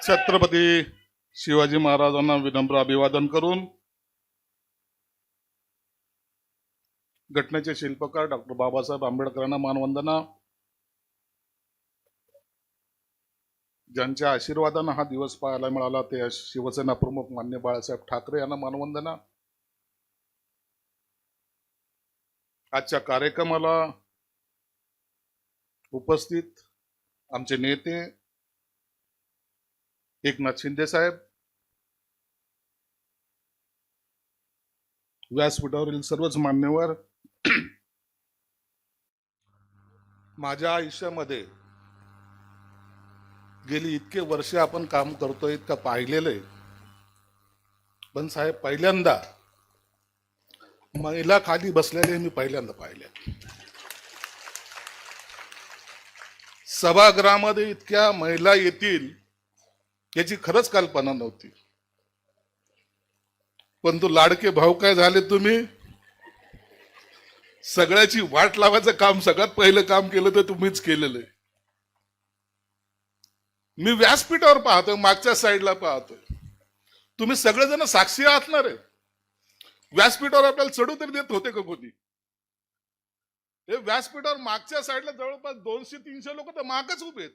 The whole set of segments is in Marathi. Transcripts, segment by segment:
छत्रपती शिवाजी महाराजांना विनम्र अभिवादन करून घटनेचे शिल्पकार डॉक्टर बाबासाहेब आंबेडकरांना मानवंदना. ज्यांच्या आशीर्वादानं हा दिवस पाहायला मिळाला ते शिवसेना प्रमुख मान्य बाळासाहेब ठाकरे यांना मानवंदना. आजच्या कार्यक्रमाला उपस्थित आमचे नेते एकनाथ शिंदे साहेब, व्यासपीठावरील सर्वच मान्यवर, माझ्या आयुष्यामध्ये गेली इतके वर्ष आपण काम करतोय, इतकं पाहिलेलं आहे. पण साहेब, पहिल्यांदा महिला खाली बसलेले मी पहिल्यांदा पाहिले. सभागृहामध्ये इतक्या महिला येतील याची खरंच कल्पना नव्हती. पण तो लाडके भाऊ काय झाले, तुम्ही सगळ्याची वाट लावायचं काम सगळ्यात पहिलं काम केलं तर तुम्हीच केलेलं आहे. मी व्यासपीठावर पाहतोय, मागच्या साईडला पाहतोय, तुम्ही सगळेजण साक्षी असणार आहे. व्यासपीठावर आपल्याला चढू तरी देत होते का कोणी? हे व्यासपीठावर मागच्या साईडला जवळपास 200-300 लोक तर मागच उभे आहेत.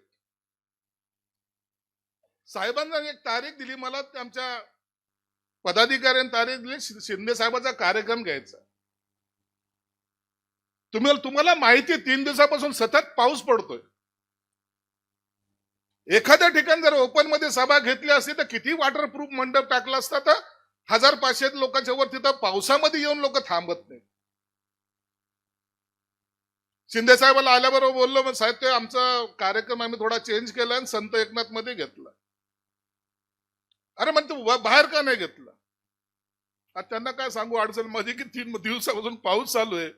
साहेबांना एक तारीख दिली, मला आमच्या पदाधिकाऱ्यांनी तारीख दिली, शिंदे साहेबांचा कार्यक्रम घ्यायचा. तुम्हाला माहिती आहे 3 दिवसापासून सतत पाऊस पडतोय. एखाद्या ठिकाणी जर ओपन मध्ये सभा घेतली असती तर किती वॉटरप्रूफ मंडप टाकला असता तर 1500 लोकांच्या वर तिथं पावसामध्ये येऊन लोक थांबत नाही. शिंदे साहेबाला आल्याबरोबर बोललो, मग साहेब ते आमचा कार्यक्रम आम्ही थोडा चेंज केला आणि संत एकनाथ मध्ये घेतला. अरे मग तू बाहेर का नाही घेतला? आता त्यांना काय सांगू अडचण मध्ये की 3 दिवसापासून पाऊस चालू आहे.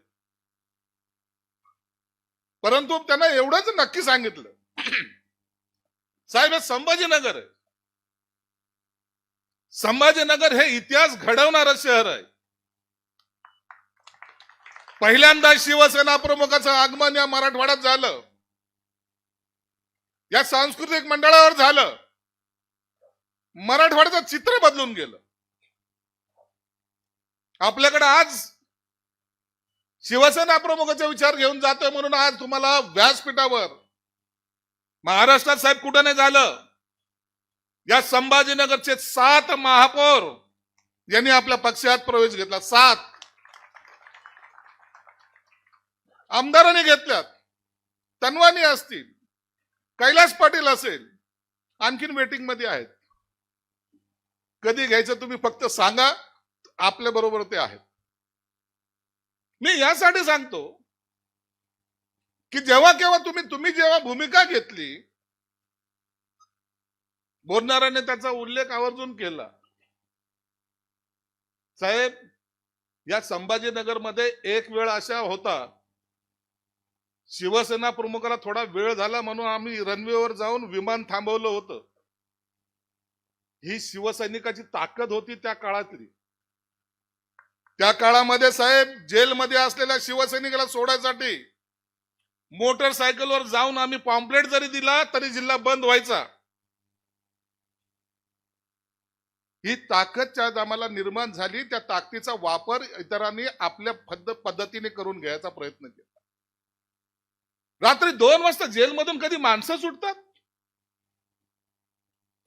परंतु त्यांना एवढंच नक्की सांगितलं, साहेब हे संभाजीनगर आहे. संभाजीनगर हे इतिहास घडवणारं शहर आहे. पहिल्यांदा शिवसेना प्रमुखाचं आगमन या मराठवाड्यात झालं, या सांस्कृतिक मंडळावर झालं. मराठवाड्याचं चित्र बदलून गेलं. आपल्याकडे आज शिवसेना प्रमुखाचे विचार घेऊन जातोय म्हणून आज तुम्हाला व्यासपीठावर महाराष्ट्रात साहेब कुठं नाही झालं. या संभाजीनगरचे 7 महापौर यांनी आपल्या पक्षात प्रवेश घेतला. 7 आमदारांनी घेतल्यात. तनवानी असतील, कैलास पाटील असेल, आणखीन वेटिंग मध्ये आहेत. कधी घ्यायचं तुम्ही फक्त सांगा, आपल्या बरोबर ते आहेत. मी यासाठी सांगतो की जेव्हा केव्हा तुम्ही जेव्हा भूमिका घेतली, बोलणाऱ्याने त्याचा उल्लेख आवर्जून केला. साहेब, या संभाजीनगर मध्ये एक वेळ अशा होता, शिवसेना प्रमुखाला थोडा वेळ झाला म्हणून आम्ही रनवेवर जाऊन विमान थांबवलं होतं. ही शिवसैनिकाची ताकद होती त्या काळातली. त्या काळामध्ये साहेब, जेलमध्ये असलेल्या शिवसैनिकाला सोडायसाठी मोटरसायकलवर जाऊन आम्ही पॉम्पलेट जरी दिला तरी जिल्हा बंद व्हायचा. ही ताकद आम्हाला निर्माण झाली. त्या ताकदीचा वापर इतरांनी आपल्या पद्धतीने करून घ्यायचा प्रयत्न केला. रात्री 2 वाजता जेलमधून कधी माणसं सुटतात?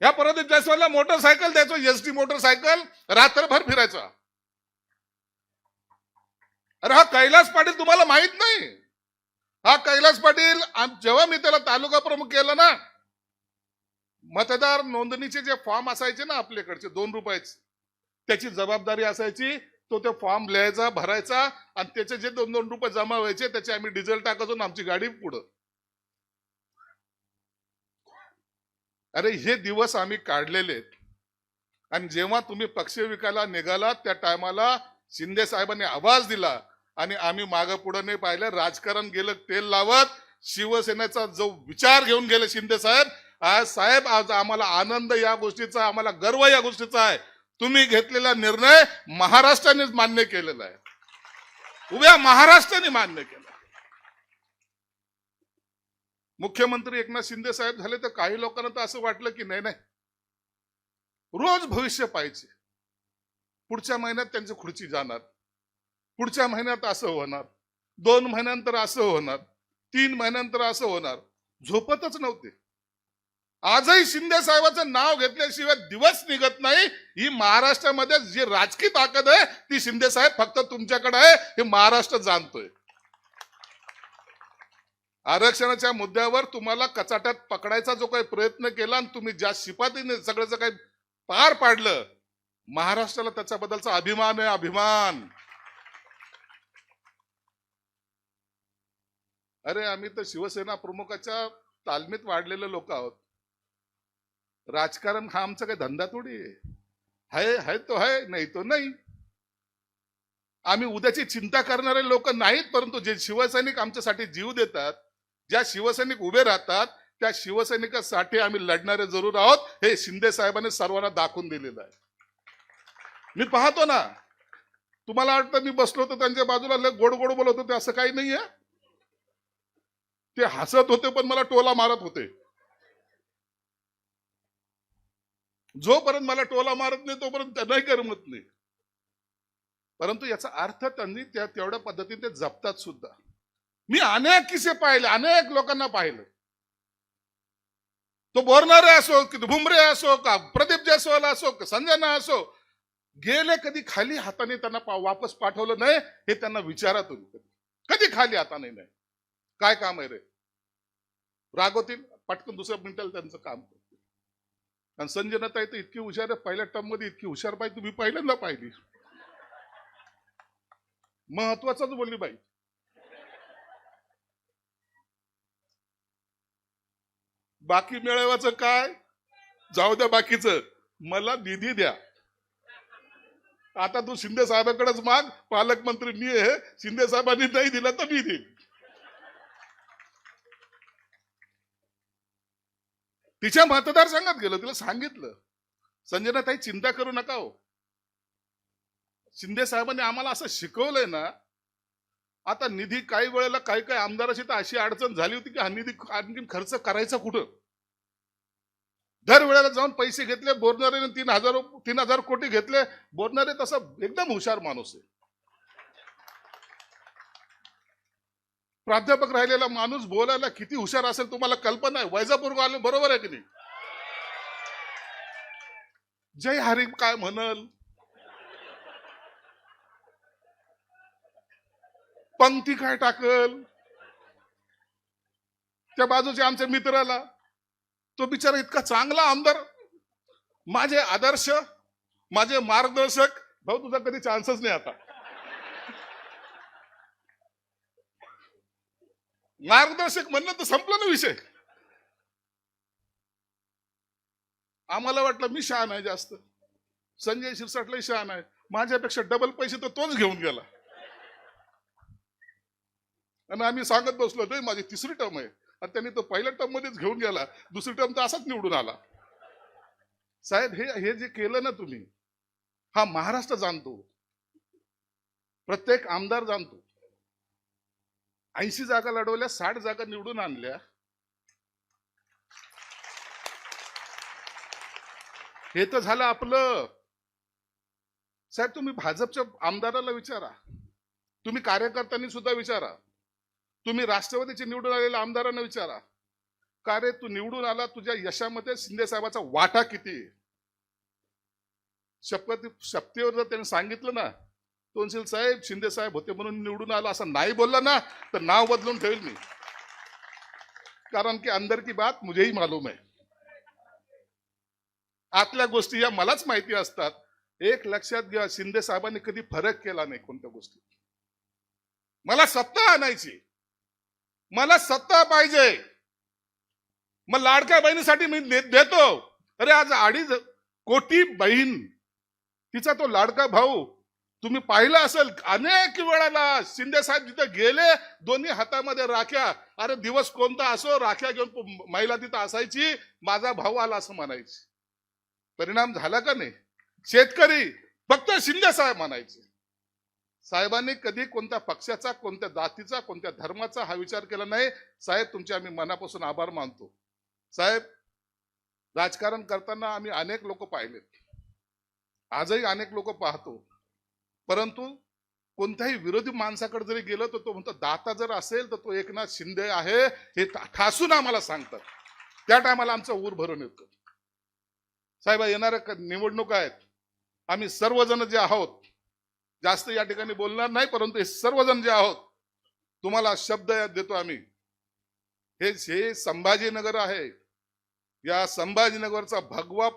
या परदेश जायस्वालला मोटरसायकल द्यायचो, एसटी मोटरसायकल, रात्रभर फिरायचा. अरे हा कैलास पाटील तुम्हाला माहित नाही? हा कैलास पाटील जेव्हा मी त्याला तालुका प्रमुख केलं ना, मतदार नोंदणीचे जे फॉर्म असायचे ना आपल्याकडचे 2 रुपयाचे, त्याची जबाबदारी असायची. तो ते फॉर्म लिहायचा, भरायचा आणि त्याचे जे 2-2 रुपये जमा व्हायचे त्याचे आम्ही डिझेल टाकायचो आणि आमची गाडी पुढं. अरे हे दिवस आम्ही काढलेले आहेत. आणि जेव्हा तुम्ही पक्ष विकायला निघाला त्या टायमाला शिंदे साहेबांनी आवाज दिला आणि आम्ही मागं पुढं नाही पाहिलं. राजकारण गेलं तेल लावत. शिवसेनेचा जो विचार घेऊन गेले शिंदे साहेब, आज साहेब आज आम्हाला आनंद या गोष्टीचा, आम्हाला गर्व या गोष्टीचा आहे. तुम्ही घेतलेला निर्णय महाराष्ट्रानेच मान्य केलेला आहे. उभ्या महाराष्ट्राने मान्य केला. मुख्यमंत्री एकनाथ शिंदे साहेब झाले तर काही लोकांना तर असं वाटलं की नाही रोज भविष्य पाहिजे. पुढच्या महिन्यात त्यांची खुर्ची जाणार, पुढच्या महिन्यात असं होणार, 2 महिन्यानंतर असं होणार, 3 महिन्यानंतर असं होणार. झोपतच नव्हते. आजही शिंदे साहेबांचं नाव घेतल्याशिवाय दिवस निघत नाही. ही महाराष्ट्रामध्ये जी राजकीय ताकद आहे ती शिंदे साहेब फक्त तुमच्याकडे आहे, हे महाराष्ट्र जाणतोय. आरक्षणाच्या मुद्द्यावर तुम्हाला कचाट्यात पकडायचा जो काही प्रयत्न केला आणि तुम्ही ज्या शिपातीने सगळं काही पार पाडलं, महाराष्ट्राला त्याच्याबद्दलचा अभिमान आहे, अभिमान. अरे आम्ही तर शिवसेना प्रमुखाच्या तालमीत वाढलेले लोक आहोत. राजकारण हा आमचा काही धंदा थोडी है तो है, नाही तो नाही. आम्ही उद्याची चिंता करणारे लोक नाहीत, परंतु जे शिवसैनिक आमच्यासाठी जीव देतात, ज्या शिवसैनिक उभे राहतात, त्या शिवसैनिकासाठी आम्ही लढणारे जरूर आहोत. हे शिंदे साहेबांनी सर्वांना दाखवून दिलेलं आहे. मी पाहतो ना, तुम्हाला वाटतं मी बसलो होतो त्यांच्या बाजूला गोड गोड बोलत होते, असं काही नाहीये. ते हसत होते पण मला टोला मारत होते. जोपर्यंत मला टोला मारत नाही तोपर्यंत त्यांनाही करमत नाही. परंतु याचा अर्थ त्यांनी तेवढ्या पद्धतीने ते जपतात सुद्धा. मी अनेक किस्से पाहिले, अनेक लोकांना पाहिलं. तो बोरणारे असो की भुमरे असो का प्रदीप जयस्वाल असो का संजना असो, गेले कधी खाली हाताने त्यांना वापस पाठवलं नाही हे त्यांना विचारा तुम्ही. कधी खाली हाताने नाही. काय काम आहे रे? रागवतील, पटकन दुसऱ्या मिनिटाला त्यांचं काम करतील. आणि संजनाताई तर इतकी हुशार आहे, पहिल्या टर्म मध्ये इतकी हुशार पाहिजे तुम्ही पहिल्यांदा पाहिली. महत्वाचाच बोलली बाई. बाकी मिळवायचं काय जाऊ द्या, बाकीचं मला निधी द्या. आता तू शिंदे साहेबांकडेच माग, पालकमंत्री मी आहे, शिंदे साहेबांनी नाही दिला तर मी देईन. तिच्या मतदारसंघात गेलो, तिला सांगितलं संजनाताई चिंता करू नका हो, शिंदे साहेबांनी आम्हाला असं शिकवलंय ना. आता निधी काही वेळेला काही काही आमदाराची तर अशी अडचण झाली होती की हा निधी आणखी खर्च करायचा कुठं. दर वेळेला जाऊन पैसे घेतले. बोरणारे 3,000 कोटी घेतले. बोरणारे तसा एकदम हुशार माणूस आहे. प्राध्यापक राहिलेला माणूस बोलायला किती हुशार असेल तुम्हाला कल्पना आहे. वैजापूर आले, बरोबर आहे की नाही? जय हरी काय म्हणल, पंक्ती काय टाकल. त्या बाजूच्या आमच्या मित्राला, तो बिचारा इतका चांगला आमदार, माझे आदर्श, माझे मार्गदर्शक. भाऊ तुझा कधी चान्सच नाही. आता मार्गदर्शक म्हणलं तर संपलं ना विषय. आम्हाला वाटलं मी शहाण आहे जास्त, संजय शिरसाटलाही शहाण आहे, माझ्यापेक्षा डबल पैसे तर तोच घेऊन गेला. आणि आम्ही सांगत बसलो नाही माझी 3री टर्म आहे, आणि त्यांनी तो पहिल्या टर्म मध्येच घेऊन गेला, 2री टर्म तर असाच निवडून आला. साहेब हे जे केलं ना तुम्ही, हा महाराष्ट्र जाणतो, प्रत्येक आमदार जाणतो. 80 जागा लढवल्या, 60 जागा निवडून आणल्या. हे तर झालं आपलं. साहेब तुम्ही भाजपच्या आमदाराला विचारा, तुम्ही कार्यकर्त्यांनी सुद्धा विचारा, तुम्ही राष्ट्रवादीचे निवडून आलेल्या आमदारांना विचारा, का रे तू निवडून आला, तुझ्या यशामध्ये शिंदे साहेबाचा वाटा किती. शपथेवर जर त्यांनी सांगितलं ना, तोंडशील साहेब शिंदे साहेब होते म्हणून निवडून आला, असं नाही बोलला ना तर नाव बदलून ठेवेल मी. कारण की अंदर की बात मुझेही मालूम आहे. आतल्या गोष्टी या मलाच माहिती असतात. एक लक्षात घ्या, शिंदे साहेबांनी कधी फरक केला नाही कोणत्या गोष्टीत. मला सत्ता आणायची, मला सत्ता पाहिजे, मग लाडक्या बहिणीसाठी मी देतो. अरे आज 2.5 कोटी बहीण, तिचा तो लाडका भाऊ, तुम्ही पाहिलं असेल अनेक वेळाला शिंदे साहेब जिथे गेले, दोन्ही हातामध्ये राख्या. अरे दिवस कोणता असो, राख्या घेऊन महिला तिथं असायची, माझा भाऊ आला असं म्हणायची. परिणाम झाला का नाही? शेतकरी फक्त शिंदे साहेब म्हणायचे. साहेबांनी कधी कोणत्या पक्षाचा, कोणत्या जातीचा, कोणत्या धर्माचा हा विचार केला नाही. साहेब तुमचे आम्ही मनापासून आभार मानतो. साहेब राजकारण करताना आम्ही अनेक लोक पाहिलेत, आजही अनेक लोक पाहतो, परंतु कोणत्याही विरोधी माणसाकडे जरी गेलं तर तो म्हणतो दाता जर असेल तर तो एकनाथ शिंदे आहे, हे ठासून आम्हाला सांगतात. त्या टायमाला आमचा ऊर भरून येतो. साहेब, येणाऱ्या निवडणुका आहेत, आम्ही सर्वजण जे आहोत, जास्त या ठिकाणी बोलणार नाही, परंतु हे सर्वजण जे आहोत तुम्हाला शब्द देतो आम्ही. हे संभाजीनगर आहे, या संभाजीनगरचा भगवा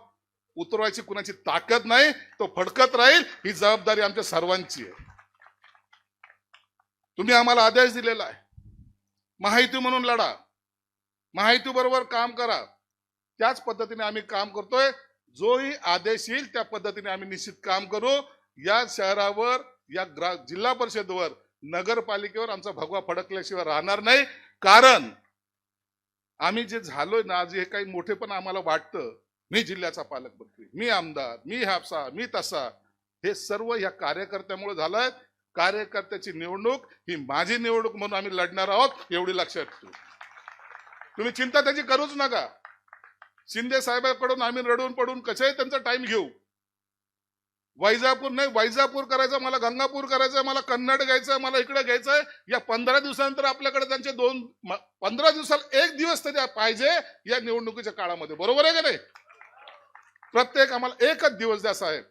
उतरवायची कुणाची ताकद नाही, तो फडकत राहील. ही जबाबदारी आमच्या सर्वांची आहे. तुम्ही आम्हाला आदेश दिलेला आहे, महायुती म्हणून लढा, महायुती बरोबर काम करा. त्याच पद्धतीने आम्ही काम करतोय. जोही आदेश येईल त्या पद्धतीने आम्ही निश्चित काम करू. या शहरावर, या जिल्हा परिषदेवर, नगरपालिकेवर आमचा भगवा फडकल्याशिवाय राहणार नाही. कारण आम्ही जे झालोय ना, जे काही मोठेपण आम्हाला वाटतं, मी जिल्ह्याचा पालकमंत्री, मी आमदार, मी हापसा, मी तसा, हे सर्व या कार्यकर्त्यामुळे झालंय. कार्यकर्त्याची निवडणूक ही माझी निवडणूक म्हणून आम्ही लढणार आहोत, एवढी लक्षात ठेवा. तुम्ही चिंता त्याची करूच नका. शिंदे साहेबांकडून आम्ही रडून पडून कशाही त्यांचा टाइम घेऊ. वैजापूर नाही, वैजापूर करायचं, मला गंगापूर करायचं, मला कन्नड घ्यायचं, मला इकडे घ्यायचंय. या 15 दिवसानंतर आपल्याकडे त्यांचे 15 दिवसाला 1 दिवस तरी पाहिजे या निवडणुकीच्या काळामध्ये. बरोबर आहे का नाही? प्रत्येक आम्हाला 1च दिवस द्या साहेब.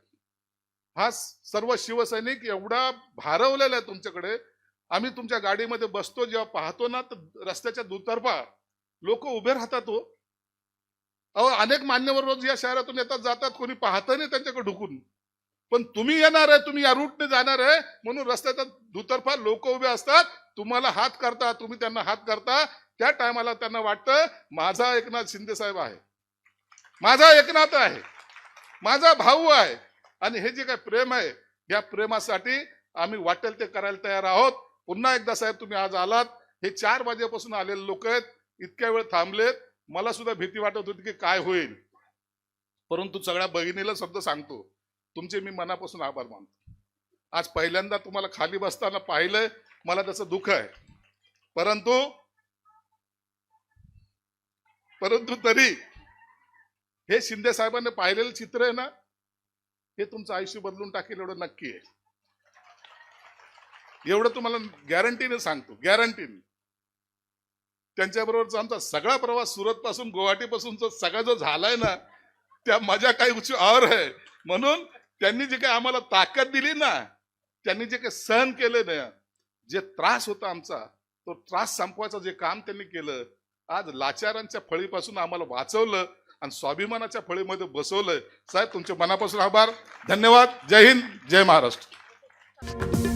हा सर्व शिवसैनिक एवढा भारवलेला आहे तुमच्याकडे. आम्ही तुमच्या गाडीमध्ये बसतो, जेव्हा पाहतो ना, तर रस्त्याच्या दुतर्फा लोक उभे राहतात. अहो, अनेक मान्यवर रोज या शहरातून येतात जातात, कोणी पाहत नाही त्यांच्याकडे ढुकून. पण तुम्ही येणार आहे, तुम्ही या रूटने जाणार आहे म्हणून रस्त्याच्या दुतर्फा लोक उभे असतात, तुम्हाला हात करता, तुम्ही त्यांना हात करता. त्या टायमाला त्यांना वाटतं माझा एकनाथ शिंदे साहेब आहे, माझा एकनाथ आहे, माझा भाऊ आहे. आणि हे जे काय प्रेम आहे, या प्रेमासाठी आम्ही वाटेल ते करायला तयार आहोत. पुन्हा एकदा साहेब, तुम्ही आज आलात. हे 4 वाजेपासून आलेले लोक आहेत, इतक्या वेळ थांबलेत. मला सुद्धा भीती वाटत होती की काय होईल, परंतु सगळ्या बहिणीला शब्द सांगतो, तुमचे मी मनापासून आभार मानतो. आज पहिल्यांदा तुम्हाला खाली बसताना पाहिलंय, मला त्याचं दुःख आहे. परंतु तरी हे शिंदे साहेबांनी पाहिलेलं चित्र आहे ना, हे तुमचं आयुष्य बदलून टाकेल एवढं नक्की आहे. एवढं तुम्हाला गॅरंटीने सांगतो, गॅरंटीने. त्यांच्याबरोबरचा आमचा सगळा प्रवास सुरत पासून गुवाहाटी पासूनचा सगळा जो झालाय ना, त्या मजा काही उची और आहे. म्हणून त्यांनी जे काही आम्हाला ताकद दिली ना, त्यांनी जे काही सहन केलं ना, जे त्रास होता आमचा, तो त्रास संपवायचं जे काम त्यांनी केलं, आज लाचारांच्या फळीपासून आम्हाला वाचवलं आणि स्वाभिमानाच्या फळीमध्ये बसवलंय. साहेब, तुमचे मनापासून आभार, धन्यवाद. जय हिंद, जय महाराष्ट्र.